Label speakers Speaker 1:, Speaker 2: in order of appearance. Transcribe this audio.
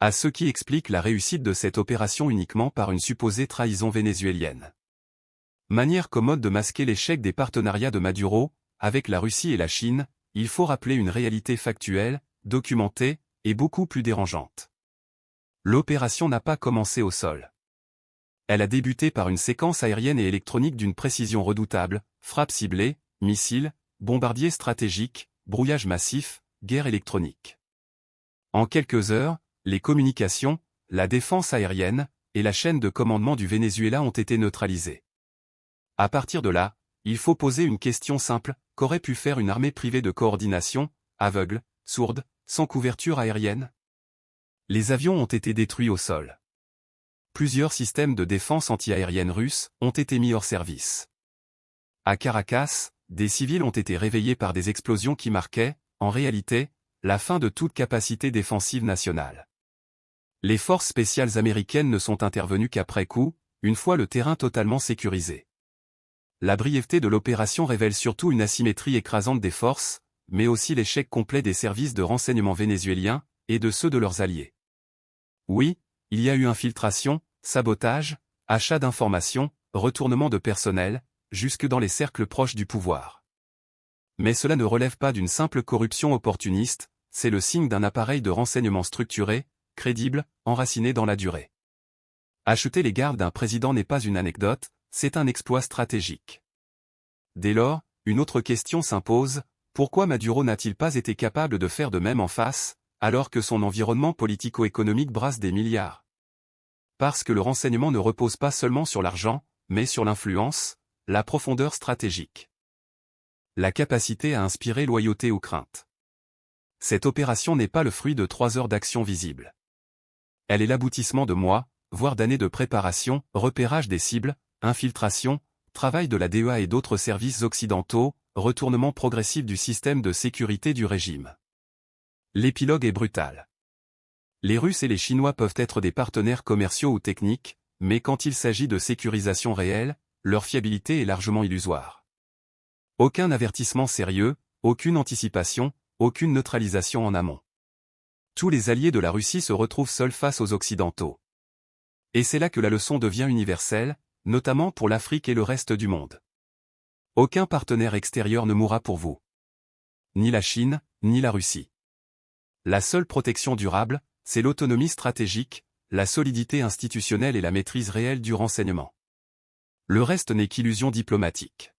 Speaker 1: À ce qui explique la réussite de cette opération uniquement par une supposée trahison vénézuélienne. Manière commode de masquer l'échec des partenariats de Maduro, avec la Russie et la Chine, il faut rappeler une réalité factuelle, documentée, et beaucoup plus dérangeante. L'opération n'a pas commencé au sol. Elle a débuté par une séquence aérienne et électronique d'une précision redoutable, frappes ciblées, missiles, bombardiers stratégiques, brouillage massif, guerre électronique. En quelques heures, les communications, la défense aérienne, et la chaîne de commandement du Venezuela ont été neutralisées. À partir de là, il faut poser une question simple, qu'aurait pu faire une armée privée de coordination, aveugle, sourde, sans couverture aérienne? Les avions ont été détruits au sol. Plusieurs systèmes de défense antiaérienne russes ont été mis hors service. À Caracas, des civils ont été réveillés par des explosions qui marquaient, en réalité, la fin de toute capacité défensive nationale. Les forces spéciales américaines ne sont intervenues qu'après coup, une fois le terrain totalement sécurisé. La brièveté de l'opération révèle surtout une asymétrie écrasante des forces, mais aussi l'échec complet des services de renseignement vénézuéliens, et de ceux de leurs alliés. Oui, il y a eu infiltration, sabotage, achat d'informations, retournement de personnel, jusque dans les cercles proches du pouvoir. Mais cela ne relève pas d'une simple corruption opportuniste, c'est le signe d'un appareil de renseignement structuré, crédible, enraciné dans la durée. Acheter les gardes d'un président n'est pas une anecdote, c'est un exploit stratégique. Dès lors, une autre question s'impose, pourquoi Maduro n'a-t-il pas été capable de faire de même en face, alors que son environnement politico-économique brasse des milliards? Parce que le renseignement ne repose pas seulement sur l'argent, mais sur l'influence, la profondeur stratégique. La capacité à inspirer loyauté ou crainte. Cette opération n'est pas le fruit de 3 heures d'action visible. Elle est l'aboutissement de mois, voire d'années de préparation, repérage des cibles, infiltration, travail de la DEA et d'autres services occidentaux, retournement progressif du système de sécurité du régime. L'épilogue est brutal. Les Russes et les Chinois peuvent être des partenaires commerciaux ou techniques, mais quand il s'agit de sécurisation réelle, leur fiabilité est largement illusoire. Aucun avertissement sérieux, aucune anticipation, aucune neutralisation en amont. Tous les alliés de la Russie se retrouvent seuls face aux Occidentaux. Et c'est là que la leçon devient universelle, notamment pour l'Afrique et le reste du monde. Aucun partenaire extérieur ne mourra pour vous. Ni la Chine, ni la Russie. La seule protection durable, c'est l'autonomie stratégique, la solidité institutionnelle et la maîtrise réelle du renseignement. Le reste n'est qu'illusion diplomatique.